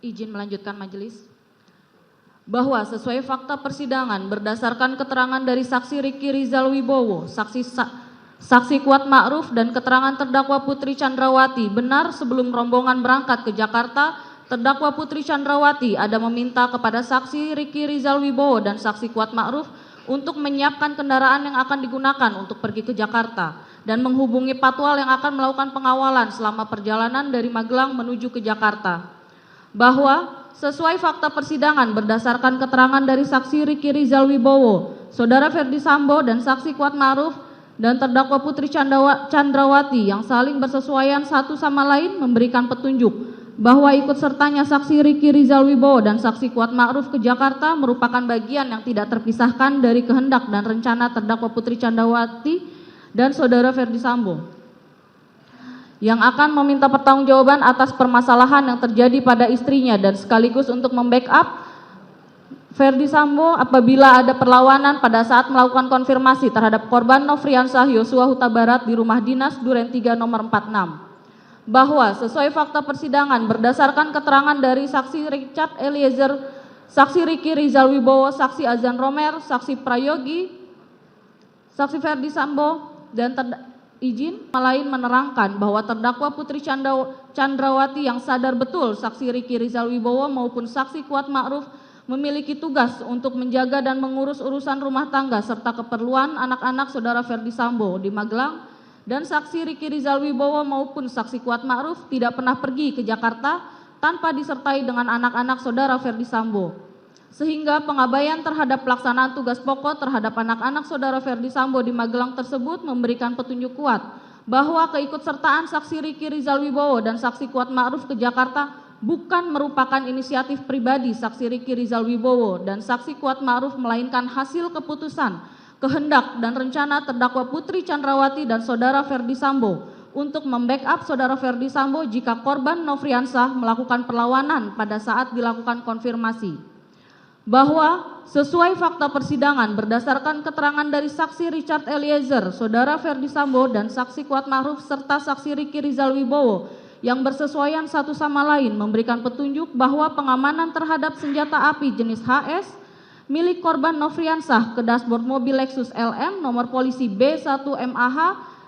Izin melanjutkan majelis. Bahwa sesuai fakta persidangan berdasarkan keterangan dari saksi Riki Rizal Wibowo, saksi Kuat Ma'ruf dan keterangan terdakwa Putri Chandrawati, benar sebelum rombongan berangkat ke Jakarta, terdakwa Putri Chandrawati ada meminta kepada saksi Riki Rizal Wibowo dan saksi Kuat Ma'ruf untuk menyiapkan kendaraan yang akan digunakan untuk pergi ke Jakarta dan menghubungi patwal yang akan melakukan pengawalan selama perjalanan dari Magelang menuju ke Jakarta. Bahwa sesuai fakta persidangan berdasarkan keterangan dari saksi Riki Rizal Wibowo, saudara Ferdi Sambo dan saksi Kuat Ma'ruf dan terdakwa Putri Chandrawati yang saling bersesuaian satu sama lain memberikan petunjuk bahwa ikut sertanya saksi Riki Rizal Wibowo dan saksi Kuat Ma'ruf ke Jakarta merupakan bagian yang tidak terpisahkan dari kehendak dan rencana terdakwa Putri Chandrawati dan saudara Ferdi Sambo yang akan meminta pertanggungjawaban atas permasalahan yang terjadi pada istrinya dan sekaligus untuk membackup Ferdi Sambo apabila ada perlawanan pada saat melakukan konfirmasi terhadap korban Nofriansah Yosua Huta Barat di rumah dinas Duren 3 nomor 46. Bahwa sesuai fakta persidangan berdasarkan keterangan dari saksi Richard Eliezer, saksi Riki Rizal Wibowo, saksi Azan Romer, saksi Prayogi, saksi Ferdi Sambo dan izin lain menerangkan bahwa terdakwa Putri Chandrawati yang sadar betul saksi Riki Rizal Wibowo maupun saksi Kuat Ma'ruf memiliki tugas untuk menjaga dan mengurus urusan rumah tangga serta keperluan anak-anak saudara Ferdi Sambo di Magelang, dan saksi Riki Rizal Wibowo maupun saksi Kuat Ma'ruf tidak pernah pergi ke Jakarta tanpa disertai dengan anak-anak saudara Ferdi Sambo, sehingga pengabaian terhadap pelaksanaan tugas pokok terhadap anak-anak saudara Ferdi Sambo di Magelang tersebut memberikan petunjuk kuat bahwa keikutsertaan saksi Riki Rizal Wibowo dan saksi Kuat Ma'ruf ke Jakarta bukan merupakan inisiatif pribadi saksi Riki Rizal Wibowo dan saksi Kuat Ma'ruf, melainkan hasil keputusan, kehendak dan rencana terdakwa Putri Chandrawati dan saudara Ferdi Sambo untuk membackup saudara Ferdi Sambo jika korban Nofriansah melakukan perlawanan pada saat dilakukan konfirmasi. Bahwa sesuai fakta persidangan berdasarkan keterangan dari saksi Richard Eliezer, saudara Ferdi Sambo dan saksi Kuat Ma'ruf serta saksi Riki Rizal Wibowo yang bersesuaian satu sama lain memberikan petunjuk bahwa pengamanan terhadap senjata api jenis HS milik korban Nofriansah ke dashboard mobil Lexus LM nomor polisi B1MAH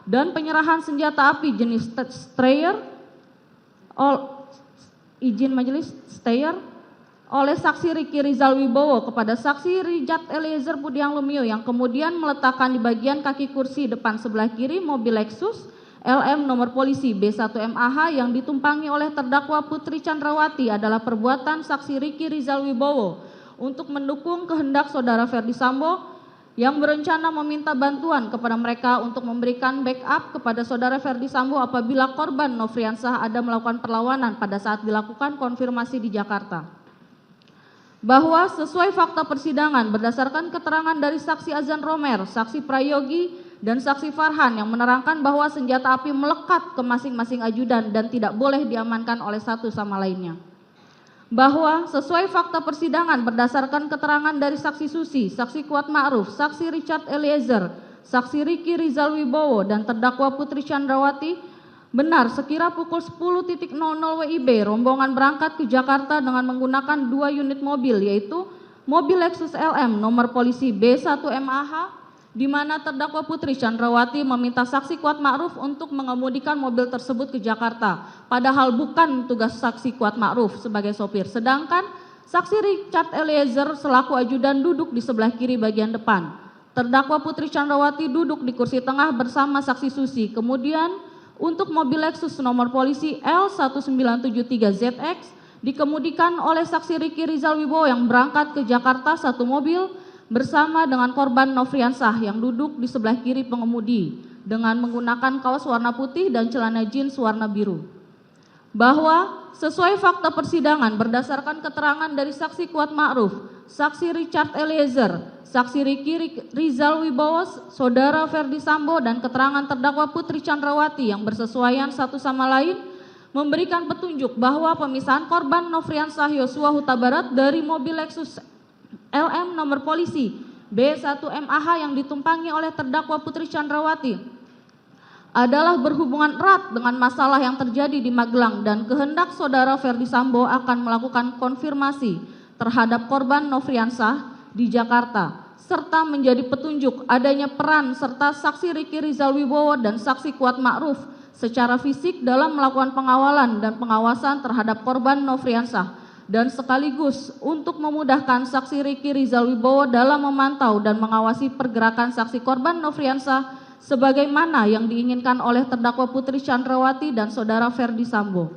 dan penyerahan senjata api jenis Steyr izin majelis Steyr oleh saksi Riki Rizal Wibowo kepada saksi Richard Eliezer Budiang Lumiu yang kemudian meletakkan di bagian kaki kursi depan sebelah kiri mobil Lexus LM nomor polisi B1MAH yang ditumpangi oleh terdakwa Putri Chandrawati adalah perbuatan saksi Riki Rizal Wibowo untuk mendukung kehendak saudara Ferdi Sambo yang berencana meminta bantuan kepada mereka untuk memberikan backup kepada saudara Ferdi Sambo apabila korban Nofriansah ada melakukan perlawanan pada saat dilakukan konfirmasi di Jakarta. Bahwa sesuai fakta persidangan berdasarkan keterangan dari saksi Azan Romer, saksi Prayogi, dan saksi Farhan yang menerangkan bahwa senjata api melekat ke masing-masing ajudan dan tidak boleh diamankan oleh satu sama lainnya. Bahwa sesuai fakta persidangan berdasarkan keterangan dari saksi Susi, saksi Kuat Ma'ruf, saksi Richard Eliezer, saksi Riki Rizal Wibowo, dan terdakwa Putri Chandrawati, benar sekira pukul 10.00 WIB rombongan berangkat ke Jakarta dengan menggunakan 2 unit mobil, yaitu mobil Lexus LM nomor polisi B1MAH di mana terdakwa Putri Chandrawati meminta saksi Kuat Ma'ruf untuk mengemudikan mobil tersebut ke Jakarta, padahal bukan tugas saksi Kuat Ma'ruf sebagai sopir, sedangkan saksi Richard Eliezer selaku ajudan duduk di sebelah kiri bagian depan. Terdakwa Putri Chandrawati duduk di kursi tengah bersama saksi Susi. Kemudian untuk mobil Lexus nomor polisi L1973ZX dikemudikan oleh saksi Riki Rizal Wibowo yang berangkat ke Jakarta satu mobil bersama dengan korban Nofriansah yang duduk di sebelah kiri pengemudi dengan menggunakan kaos warna putih dan celana jeans warna biru. Bahwa sesuai fakta persidangan berdasarkan keterangan dari saksi Kuat Ma'ruf, saksi Richard Eliezer, saksi Riki Rizal Wibowo, saudara Ferdi Sambo, dan keterangan terdakwa Putri Chandrawati yang bersesuaian satu sama lain memberikan petunjuk bahwa pemisahan korban Nofriansah Yosua Huta Barat dari mobil Lexus LM nomor polisi B1MAH yang ditumpangi oleh terdakwa Putri Chandrawati adalah berhubungan erat dengan masalah yang terjadi di Magelang dan kehendak saudara Ferdi Sambo akan melakukan konfirmasi terhadap korban Nofriansah di Jakarta, serta menjadi petunjuk adanya peran serta saksi Riki Rizal Wibowo dan saksi Kuat Ma'ruf secara fisik dalam melakukan pengawalan dan pengawasan terhadap korban Nofriansah, dan sekaligus untuk memudahkan saksi Riki Rizal Wibowo dalam memantau dan mengawasi pergerakan saksi korban Nofriansah sebagaimana yang diinginkan oleh terdakwa Putri Chandrawati dan saudara Ferdi Sambo.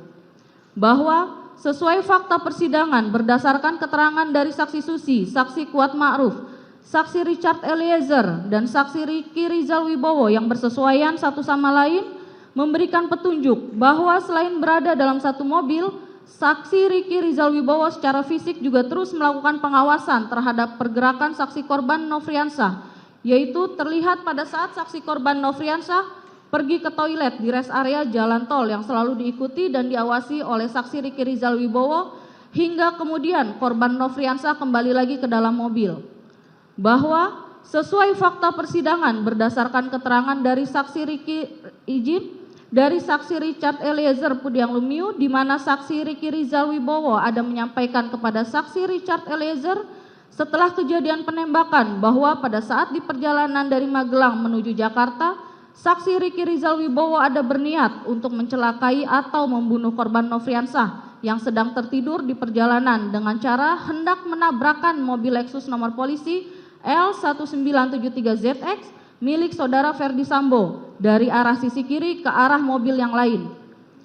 Bahwa sesuai fakta persidangan berdasarkan keterangan dari saksi Susi, saksi Kuat Ma'ruf, saksi Richard Eliezer, dan saksi Riki Rizal Wibowo yang bersesuaian satu sama lain memberikan petunjuk bahwa selain berada dalam satu mobil, saksi Riki Rizal Wibowo secara fisik juga terus melakukan pengawasan terhadap pergerakan saksi korban Nofriansah, yaitu terlihat pada saat saksi korban Nofriansah pergi ke toilet di rest area jalan tol yang selalu diikuti dan diawasi oleh saksi Riki Rizal Wibowo, hingga kemudian korban Nofriansah kembali lagi ke dalam mobil. Bahwa sesuai fakta persidangan berdasarkan keterangan dari saksi Richard Eliezer Pudiang Lumiu, di mana saksi Riki Rizal Wibowo ada menyampaikan kepada saksi Richard Eliezer setelah kejadian penembakan bahwa pada saat di perjalanan dari Magelang menuju Jakarta, saksi Riki Rizal Wibowo ada berniat untuk mencelakai atau membunuh korban Nofriansah yang sedang tertidur di perjalanan dengan cara hendak menabrakkan mobil Lexus nomor polisi L1973ZX milik saudara Ferdi Sambo dari arah sisi kiri ke arah mobil yang lain.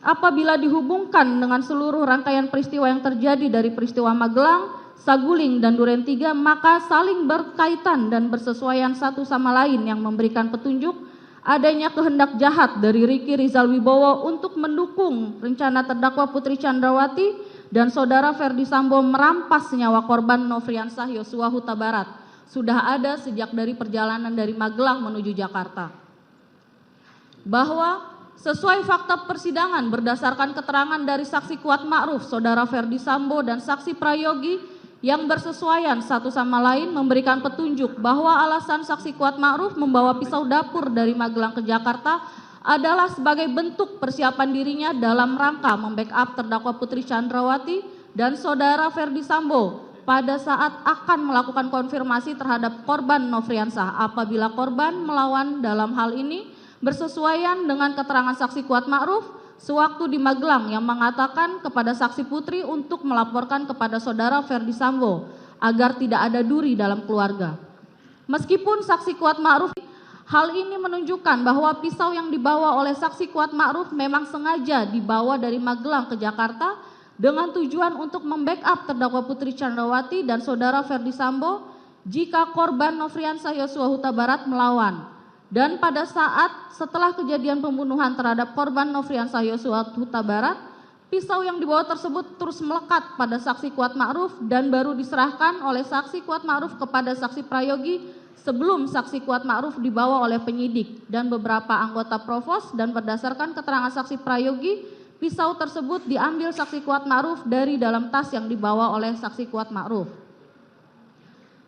Apabila dihubungkan dengan seluruh rangkaian peristiwa yang terjadi dari peristiwa Magelang, Saguling, dan Duren 3, maka saling berkaitan dan bersesuaian satu sama lain yang memberikan petunjuk adanya kehendak jahat dari Riki Rizal Wibowo untuk mendukung rencana terdakwa Putri Chandrawati dan saudara Ferdi Sambo merampas nyawa korban Nofriansah Yosua Huta Barat sudah ada sejak dari perjalanan dari Magelang menuju Jakarta. Bahwa sesuai fakta persidangan berdasarkan keterangan dari saksi Kuat Ma'ruf, saudara Ferdi Sambo, dan saksi Prayogi yang bersesuaian satu sama lain memberikan petunjuk bahwa alasan saksi Kuat Ma'ruf membawa pisau dapur dari Magelang ke Jakarta adalah sebagai bentuk persiapan dirinya dalam rangka membackup terdakwa Putri Chandrawati dan saudara Ferdi Sambo pada saat akan melakukan konfirmasi terhadap korban Nofriansah apabila korban melawan. Dalam hal ini bersesuaian dengan keterangan saksi Kuat Ma'ruf sewaktu di Magelang yang mengatakan kepada saksi Putri untuk melaporkan kepada saudara Ferdi Sambo agar tidak ada duri dalam keluarga. Meskipun saksi Kuat Ma'ruf, hal ini menunjukkan bahwa pisau yang dibawa oleh saksi Kuat Ma'ruf memang sengaja dibawa dari Magelang ke Jakarta dengan tujuan untuk membackup terdakwa Putri Chandrawati dan saudara Ferdi Sambo jika korban Nofriansah Yosua Huta Barat melawan. Dan pada saat setelah kejadian pembunuhan terhadap korban Nofriansah Yosua Huta Barat, pisau yang dibawa tersebut terus melekat pada saksi Kuat Ma'ruf dan baru diserahkan oleh saksi Kuat Ma'ruf kepada saksi Prayogi sebelum saksi Kuat Ma'ruf dibawa oleh penyidik dan beberapa anggota Provos, dan berdasarkan keterangan saksi Prayogi, pisau tersebut diambil saksi Kuat Ma'ruf dari dalam tas yang dibawa oleh saksi Kuat Ma'ruf.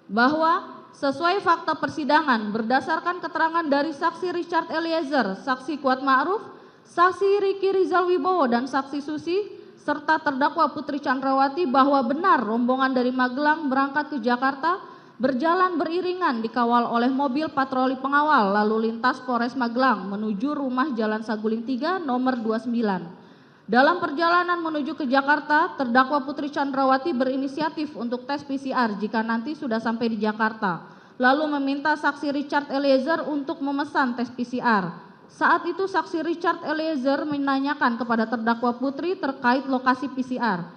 Bahwa sesuai fakta persidangan berdasarkan keterangan dari saksi Richard Eliezer, saksi Kuat Ma'ruf, saksi Riki Rizal Wibowo, dan saksi Susi, serta terdakwa Putri Chandrawati bahwa benar rombongan dari Magelang berangkat ke Jakarta berjalan beriringan dikawal oleh mobil patroli pengawal lalu lintas Polres Magelang menuju rumah Jalan Saguling 3 nomor 29. Dalam perjalanan menuju ke Jakarta, terdakwa Putri Chandrawati berinisiatif untuk tes PCR jika nanti sudah sampai di Jakarta, lalu meminta saksi Richard Eliezer untuk memesan tes PCR. Saat itu saksi Richard Eliezer menanyakan kepada terdakwa Putri terkait lokasi PCR.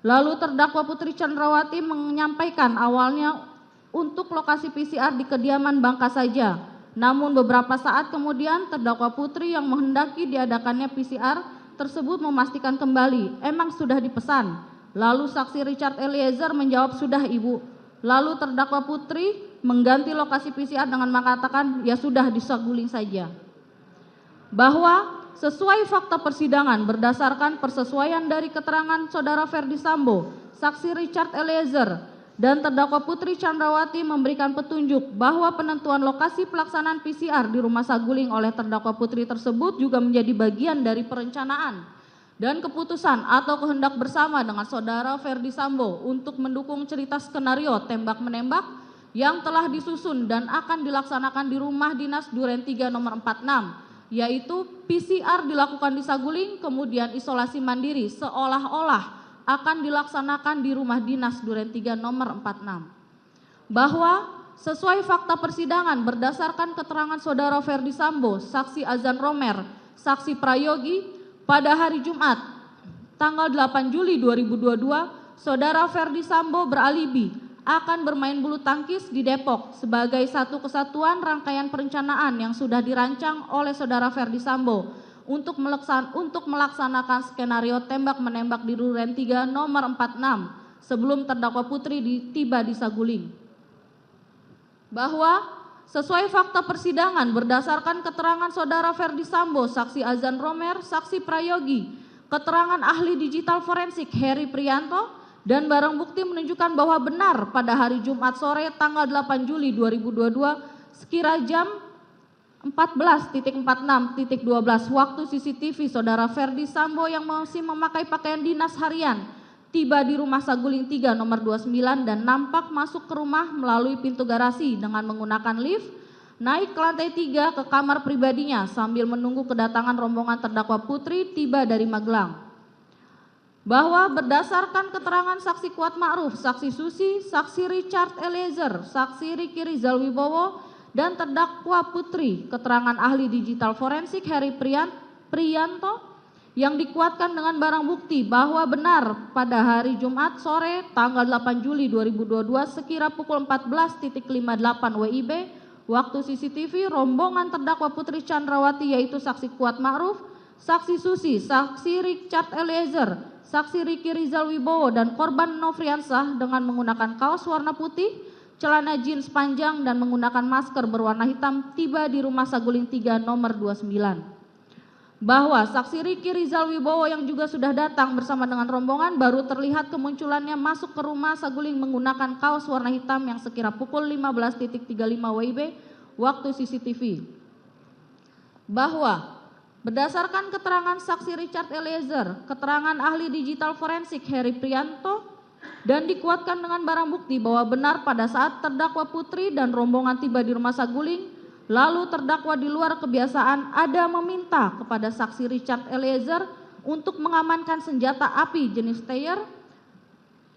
Lalu terdakwa Putri Chandrawati menyampaikan awalnya untuk lokasi PCR di kediaman Bangka saja. Namun beberapa saat kemudian terdakwa Putri yang menghendaki diadakannya PCR tersebut memastikan kembali, emang sudah dipesan. Lalu saksi Richard Eliezer menjawab, sudah Ibu. Lalu terdakwa Putri mengganti lokasi PCR dengan mengatakan, ya sudah di Saguling saja. Bahwa sesuai fakta persidangan berdasarkan persesuaian dari keterangan saudara Ferdi Sambo, saksi Richard Eliezer, dan terdakwa Putri Chandrawati memberikan petunjuk bahwa penentuan lokasi pelaksanaan PCR di Rumah Saguling oleh terdakwa Putri tersebut juga menjadi bagian dari perencanaan dan keputusan atau kehendak bersama dengan saudara Ferdi Sambo untuk mendukung cerita skenario tembak-menembak yang telah disusun dan akan dilaksanakan di Rumah Dinas Duren 3 nomor 46, yaitu PCR dilakukan di Saguling, kemudian isolasi mandiri seolah-olah akan dilaksanakan di Rumah Dinas Duren 3 nomor 46. Bahwa sesuai fakta persidangan berdasarkan keterangan saudara Ferdi Sambo, saksi Azan Romer, saksi Prayogi, pada hari Jumat tanggal 8 Juli 2022, saudara Ferdi Sambo beralibi akan bermain bulu tangkis di Depok sebagai satu kesatuan rangkaian perencanaan yang sudah dirancang oleh saudara Ferdi Sambo untuk melaksanakan skenario tembak-menembak di Duren 3 nomor 46 sebelum terdakwa Putri tiba di Saguling. Bahwa sesuai fakta persidangan berdasarkan keterangan saudara Ferdi Sambo, saksi Azan Romer, saksi Prayogi, keterangan ahli digital forensik Heri Prianto, dan barang bukti menunjukkan bahwa benar pada hari Jumat sore tanggal 8 Juli 2022 sekira jam 14.46.12 waktu CCTV saudara Ferdi Sambo yang masih memakai pakaian dinas harian tiba di Rumah Saguling 3 nomor 29 dan nampak masuk ke rumah melalui pintu garasi dengan menggunakan lift, naik ke lantai 3 ke kamar pribadinya sambil menunggu kedatangan rombongan terdakwa Putri tiba dari Magelang. Bahwa berdasarkan keterangan saksi Kuat Ma'ruf, saksi Susi, saksi Richard Eliezer, saksi Riki Rizal Wibowo, dan terdakwa Putri, keterangan ahli digital forensik Heri Prianto yang dikuatkan dengan barang bukti bahwa benar pada hari Jumat sore tanggal 8 Juli 2022 sekira pukul 14.58 WIB waktu CCTV rombongan terdakwa Putri Chandrawati yaitu saksi Kuat Ma'ruf, saksi Susi, saksi Richard Eliezer, saksi Riki Rizal Wibowo dan korban Nofriansah dengan menggunakan kaos warna putih, celana jeans panjang dan menggunakan masker berwarna hitam tiba di Rumah Saguling 3 nomor 29. Bahwa saksi Riki Rizal Wibowo yang juga sudah datang bersama dengan rombongan baru terlihat kemunculannya masuk ke Rumah Saguling menggunakan kaos warna hitam yang sekira pukul 15.35 WIB waktu CCTV. Bahwa berdasarkan keterangan saksi Richard Eliezer, keterangan ahli digital forensik Heri Prianto, dan dikuatkan dengan barang bukti bahwa benar pada saat terdakwa Putri dan rombongan tiba di Rumah Saguling, lalu terdakwa di luar kebiasaan ada meminta kepada saksi Richard Eliezer untuk mengamankan senjata api jenis Steyr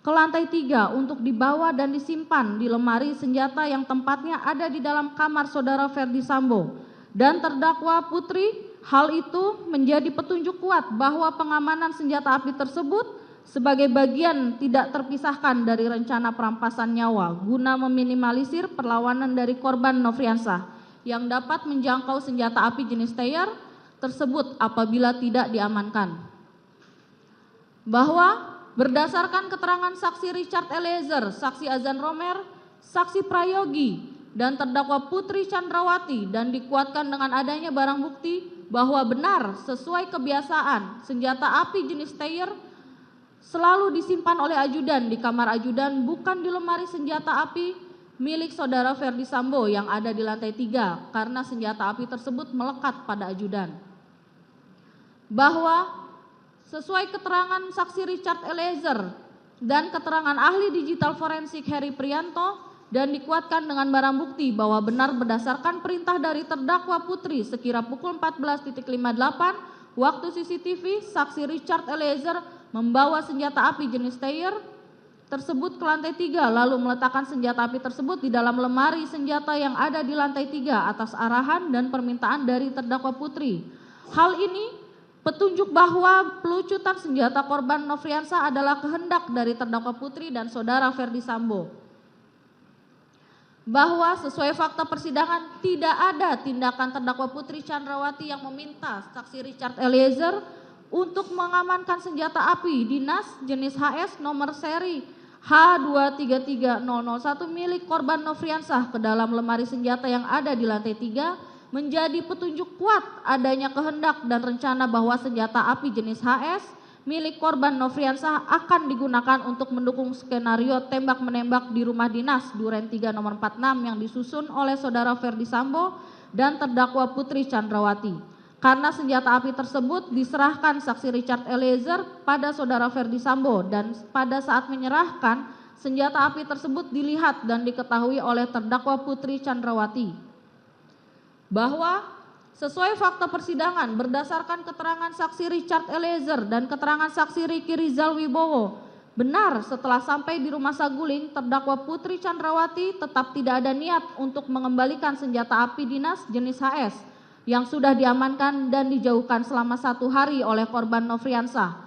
ke lantai 3 untuk dibawa dan disimpan di lemari senjata yang tempatnya ada di dalam kamar saudara Ferdi Sambo. Dan terdakwa Putri, hal itu menjadi petunjuk kuat bahwa pengamanan senjata api tersebut sebagai bagian tidak terpisahkan dari rencana perampasan nyawa guna meminimalisir perlawanan dari korban Nofriansah yang dapat menjangkau senjata api jenis Steyr tersebut apabila tidak diamankan. Bahwa berdasarkan keterangan saksi Richard Eliezer, saksi Azan Romer, saksi Prayogi, dan terdakwa Putri Chandrawati dan dikuatkan dengan adanya barang bukti bahwa benar sesuai kebiasaan senjata api jenis Steyr selalu disimpan oleh ajudan di kamar ajudan bukan di lemari senjata api milik saudara Ferdi Sambo yang ada di lantai 3 karena senjata api tersebut melekat pada ajudan. Bahwa sesuai keterangan saksi Richard Eliezer dan keterangan ahli digital forensik Heri Prianto dan dikuatkan dengan barang bukti bahwa benar berdasarkan perintah dari terdakwa Putri sekira pukul 14.58 waktu CCTV saksi Richard Eliezer membawa senjata api jenis Steyr tersebut ke lantai 3 lalu meletakkan senjata api tersebut di dalam lemari senjata yang ada di lantai 3 atas arahan dan permintaan dari terdakwa Putri. Hal ini petunjuk bahwa pelucutan senjata korban Nofriansah adalah kehendak dari terdakwa Putri dan saudara Ferdi Sambo. Bahwa sesuai fakta persidangan tidak ada tindakan terdakwa Putri Chandrawati yang meminta saksi Richard Eliezer untuk mengamankan senjata api dinas jenis HS nomor seri H233001 milik korban Nofriansah ke dalam lemari senjata yang ada di lantai 3 menjadi petunjuk kuat adanya kehendak dan rencana bahwa senjata api jenis HS milik korban Nofriansah akan digunakan untuk mendukung skenario tembak-menembak di rumah dinas Duren 3 nomor 46 yang disusun oleh Saudara Ferdi Sambo dan terdakwa Putri Chandrawati. Karena senjata api tersebut diserahkan saksi Richard Eliezer pada Saudara Ferdi Sambo dan pada saat menyerahkan senjata api tersebut dilihat dan diketahui oleh terdakwa Putri Chandrawati bahwa sesuai fakta persidangan berdasarkan keterangan saksi Richard Eliezer dan keterangan saksi Riki Rizal Wibowo, benar setelah sampai di rumah saguling terdakwa Putri Chandrawati tetap tidak ada niat untuk mengembalikan senjata api dinas jenis HS yang sudah diamankan dan dijauhkan selama 1 hari oleh korban Nofriansah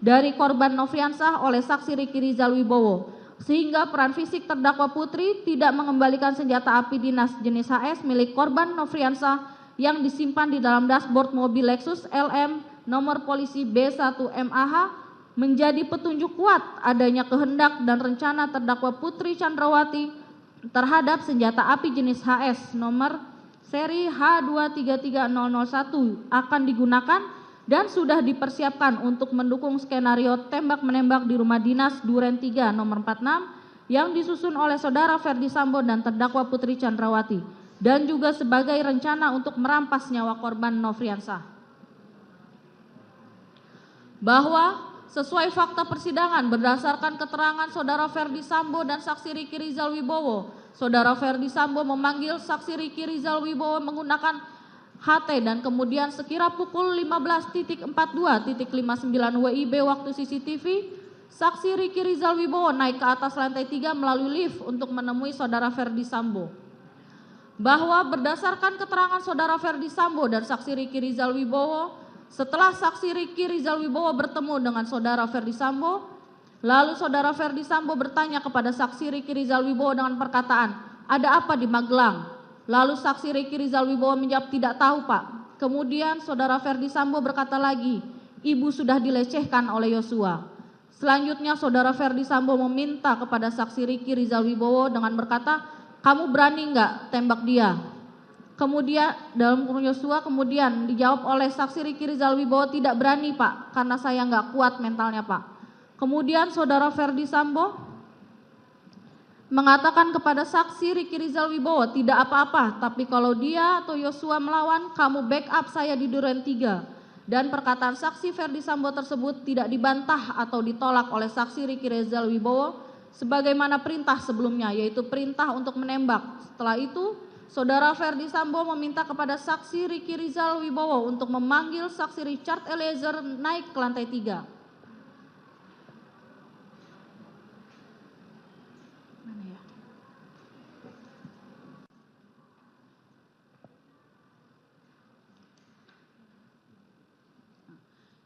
dari korban Nofriansah oleh saksi Riki Rizal Wibowo, sehingga peran fisik terdakwa Putri tidak mengembalikan senjata api dinas jenis HS milik korban Nofriansah yang disimpan di dalam dashboard mobil Lexus LM nomor polisi B1MAH menjadi petunjuk kuat adanya kehendak dan rencana terdakwa Putri Chandrawati terhadap senjata api jenis HS nomor seri H233001 akan digunakan dan sudah dipersiapkan untuk mendukung skenario tembak-menembak di rumah dinas Duren 3 nomor 46 yang disusun oleh Saudara Ferdi Sambo dan terdakwa Putri Chandrawati dan juga sebagai rencana untuk merampas nyawa korban Nofriansah. Bahwa sesuai fakta persidangan berdasarkan keterangan Saudara Ferdi Sambo dan saksi Riki Rizal Wibowo, Saudara Ferdi Sambo memanggil saksi Riki Rizal Wibowo menggunakan HT dan kemudian sekira pukul 15.42.59 WIB waktu CCTV, saksi Riki Rizal Wibowo naik ke atas lantai 3 melalui lift untuk menemui Saudara Ferdi Sambo. Bahwa berdasarkan keterangan Saudara Ferdi Sambo dan saksi Riki Rizal Wibowo, setelah saksi Riki Rizal Wibowo bertemu dengan Saudara Ferdi Sambo, lalu Saudara Ferdi Sambo bertanya kepada saksi Riki Rizal Wibowo dengan perkataan, "Ada apa di Magelang?" Lalu saksi Riki Rizal Wibowo menjawab, "Tidak tahu, Pak." Kemudian Saudara Ferdi Sambo berkata lagi, "Ibu sudah dilecehkan oleh Yosua." Selanjutnya Saudara Ferdi Sambo meminta kepada saksi Riki Rizal Wibowo dengan berkata, "Kamu berani enggak tembak dia?" Kemudian dalam kurung Yosua kemudian dijawab oleh saksi Riki Rizal Wibowo, "Tidak berani, Pak, karena saya enggak kuat mentalnya, Pak." Kemudian Saudara Ferdi Sambo mengatakan kepada saksi Riki Rizal Wibowo, "Tidak apa-apa, tapi kalau dia atau Yosua melawan, kamu backup saya di Duren 3. Dan perkataan saksi Ferdi Sambo tersebut tidak dibantah atau ditolak oleh saksi Riki Rizal Wibowo sebagaimana perintah sebelumnya, yaitu perintah untuk menembak. Setelah itu, Saudara Ferdi Sambo meminta kepada saksi Riki Rizal Wibowo untuk memanggil saksi Richard Eliezer naik ke lantai 3.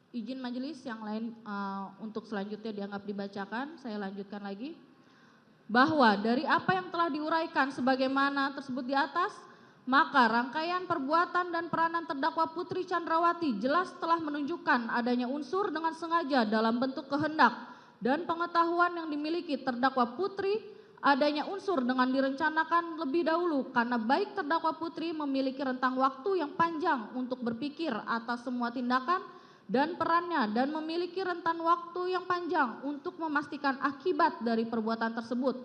Izin majelis yang lain untuk selanjutnya dianggap dibacakan, saya lanjutkan lagi. Bahwa dari apa yang telah diuraikan sebagaimana tersebut di atas, maka rangkaian perbuatan dan peranan terdakwa Putri Chandrawati jelas telah menunjukkan adanya unsur dengan sengaja dalam bentuk kehendak dan pengetahuan yang dimiliki terdakwa Putri, adanya unsur dengan direncanakan lebih dahulu karena baik terdakwa Putri memiliki rentang waktu yang panjang untuk berpikir atas semua tindakan dan perannya dan memiliki rentan waktu yang panjang untuk memastikan akibat dari perbuatan tersebut,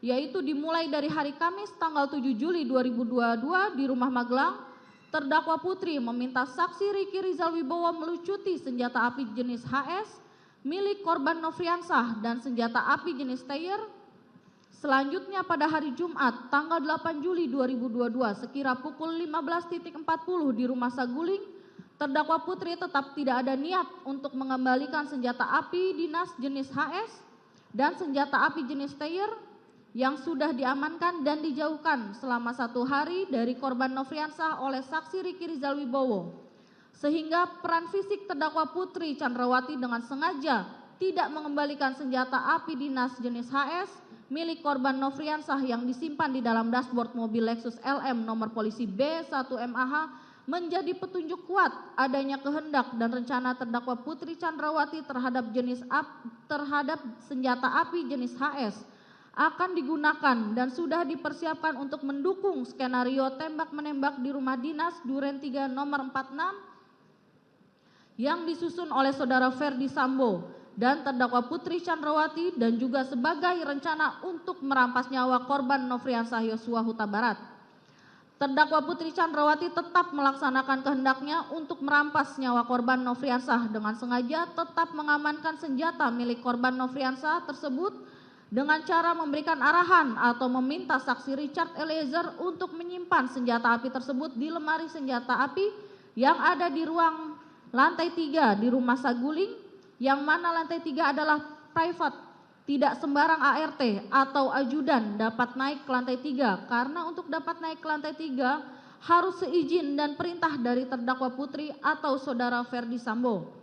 yaitu dimulai dari hari Kamis tanggal 7 Juli 2022 di Rumah Magelang, terdakwa Putri meminta saksi Riki Rizal Wibowo melucuti senjata api jenis HS milik korban Nofriansah dan senjata api jenis Steyr. Selanjutnya pada hari Jumat tanggal 8 Juli 2022 sekira pukul 15.40 di Rumah Saguling, terdakwa Putri tetap tidak ada niat untuk mengembalikan senjata api dinas jenis HS dan senjata api jenis Steyr yang sudah diamankan dan dijauhkan selama 1 hari dari korban Nofriansah oleh saksi Riki Rizal Wibowo, sehingga peran fisik terdakwa Putri Chandrawati dengan sengaja tidak mengembalikan senjata api dinas jenis HS milik korban Nofriansah yang disimpan di dalam dashboard mobil Lexus LM nomor polisi B1MAH menjadi petunjuk kuat adanya kehendak dan rencana terdakwa Putri Chandrawati terhadap senjata api jenis HS akan digunakan dan sudah dipersiapkan untuk mendukung skenario tembak-menembak di rumah dinas Duren 3 nomor 46 yang disusun oleh Saudara Ferdi Sambo dan terdakwa Putri Chandrawati dan juga sebagai rencana untuk merampas nyawa korban Nofriansah Yosua Huta Barat. Terdakwa Putri Chandrawati tetap melaksanakan kehendaknya untuk merampas nyawa korban Nofriansah dengan sengaja tetap mengamankan senjata milik korban Nofriansah tersebut dengan cara memberikan arahan atau meminta saksi Richard Eliezer untuk menyimpan senjata api tersebut di lemari senjata api yang ada di ruang lantai 3 di Rumah Saguling, yang mana lantai 3 adalah private, tidak sembarang ART atau ajudan dapat naik ke lantai 3 karena untuk dapat naik ke lantai 3 harus seizin dan perintah dari terdakwa Putri atau Saudara Ferdi Sambo.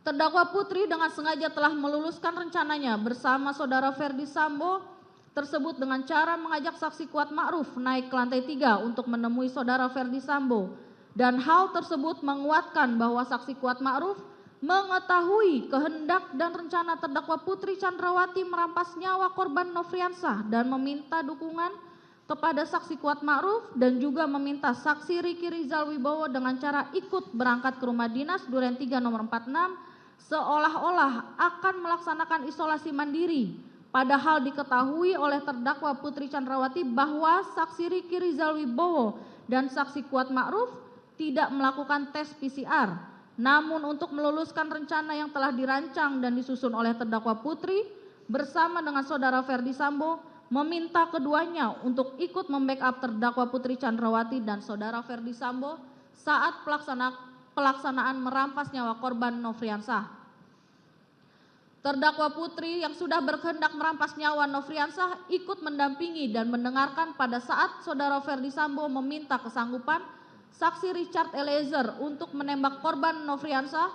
Terdakwa Putri dengan sengaja telah meluluskan rencananya bersama Saudara Ferdi Sambo tersebut dengan cara mengajak saksi Kuat Ma'ruf naik ke lantai 3 untuk menemui Saudara Ferdi Sambo, dan hal tersebut menguatkan bahwa saksi Kuat Ma'ruf mengetahui kehendak dan rencana terdakwa Putri Chandrawati merampas nyawa korban Nofriansah dan meminta dukungan kepada saksi Kuat Ma'ruf dan juga meminta saksi Riki Rizal Wibowo dengan cara ikut berangkat ke rumah dinas Duren 3 nomor 46 seolah-olah akan melaksanakan isolasi mandiri, padahal diketahui oleh terdakwa Putri Chandrawati bahwa saksi Riki Rizal Wibowo dan saksi Kuat Ma'ruf tidak melakukan tes PCR. Namun untuk meluluskan rencana yang telah dirancang dan disusun oleh terdakwa Putri bersama dengan Saudara Ferdi Sambo meminta keduanya untuk ikut membackup terdakwa Putri Chandrawati dan Saudara Ferdi Sambo saat pelaksanaan merampas nyawa korban Nofriansah. Terdakwa Putri yang sudah berkehendak merampas nyawa Nofriansah ikut mendampingi dan mendengarkan pada saat Saudara Ferdi Sambo meminta kesanggupan saksi Richard Eliezer untuk menembak korban Nofriansah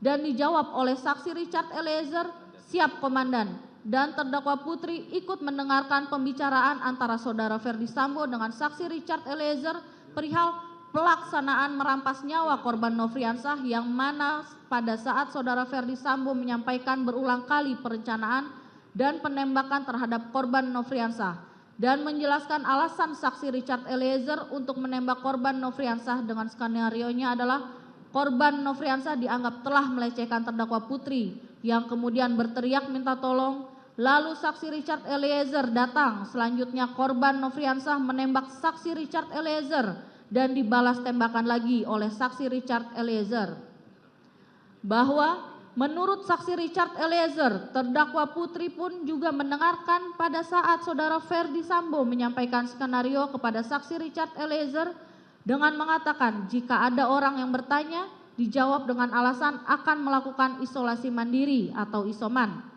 dan dijawab oleh saksi Richard Eliezer, "Siap komandan." Dan terdakwa Putri ikut mendengarkan pembicaraan antara Saudara Ferdi Sambo dengan saksi Richard Eliezer perihal pelaksanaan merampas nyawa korban Nofriansah, yang mana pada saat Saudara Ferdi Sambo menyampaikan berulang kali perencanaan dan penembakan terhadap korban Nofriansah dan menjelaskan alasan saksi Richard Eliezer untuk menembak korban Nofriansah dengan skenario-nya adalah korban Nofriansah dianggap telah melecehkan terdakwa Putri yang kemudian berteriak minta tolong. Lalu saksi Richard Eliezer datang, selanjutnya korban Nofriansah menembak saksi Richard Eliezer dan dibalas tembakan lagi oleh saksi Richard Eliezer. Bahwa menurut saksi Richard Eliezer, terdakwa Putri pun juga mendengarkan pada saat Saudara Ferdi Sambo menyampaikan skenario kepada saksi Richard Eliezer dengan mengatakan jika ada orang yang bertanya, dijawab dengan alasan akan melakukan isolasi mandiri atau isoman.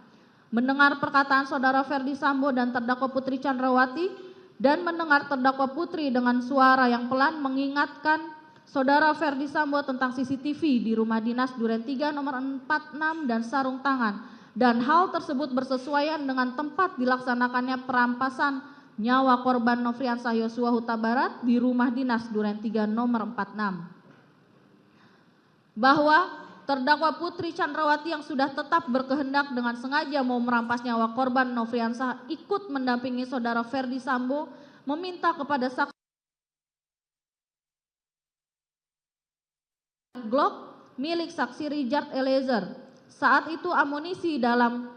Mendengar perkataan Saudara Ferdi Sambo dan terdakwa Putri Chandrawati dan mendengar terdakwa Putri dengan suara yang pelan mengingatkan Saudara Ferdi Sambo tentang CCTV di rumah dinas Duren 3 nomor 46 dan sarung tangan, dan hal tersebut bersesuaian dengan tempat dilaksanakannya perampasan nyawa korban Nofriansah Yosua Huta Barat di rumah dinas Duren 3 nomor 46. Bahwa terdakwa Putri Chandrawati yang sudah tetap berkehendak dengan sengaja mau merampas nyawa korban Nofriansah ikut mendampingi Saudara Ferdi Sambo meminta kepada saksi Glock milik saksi Richard Eliezer. Saat itu amunisi dalam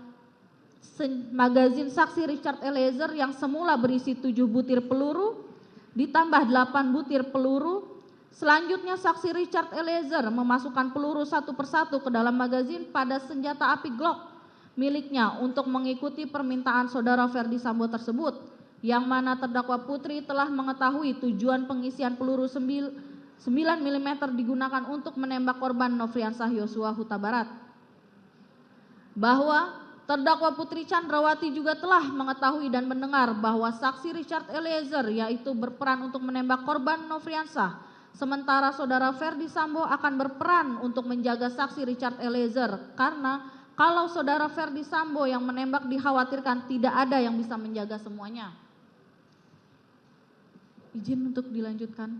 magazin saksi Richard Eliezer yang semula berisi 7 butir peluru ditambah 8 butir peluru. Selanjutnya saksi Richard Eliezer memasukkan peluru satu persatu ke dalam magazin pada senjata api Glock miliknya untuk mengikuti permintaan Saudara Ferdi Sambo tersebut, yang mana terdakwa Putri telah mengetahui tujuan pengisian peluru 9 mm digunakan untuk menembak korban Nofriansah Yosua Huta Barat. Bahwa terdakwa Putri Chandrawati juga telah mengetahui dan mendengar bahwa saksi Richard Eliezer yaitu berperan untuk menembak korban Nofriansah, sementara Saudara Ferdi Sambo akan berperan untuk menjaga saksi Richard Eliezer, karena kalau Saudara Ferdi Sambo yang menembak dikhawatirkan tidak ada yang bisa menjaga semuanya. Izin untuk dilanjutkan.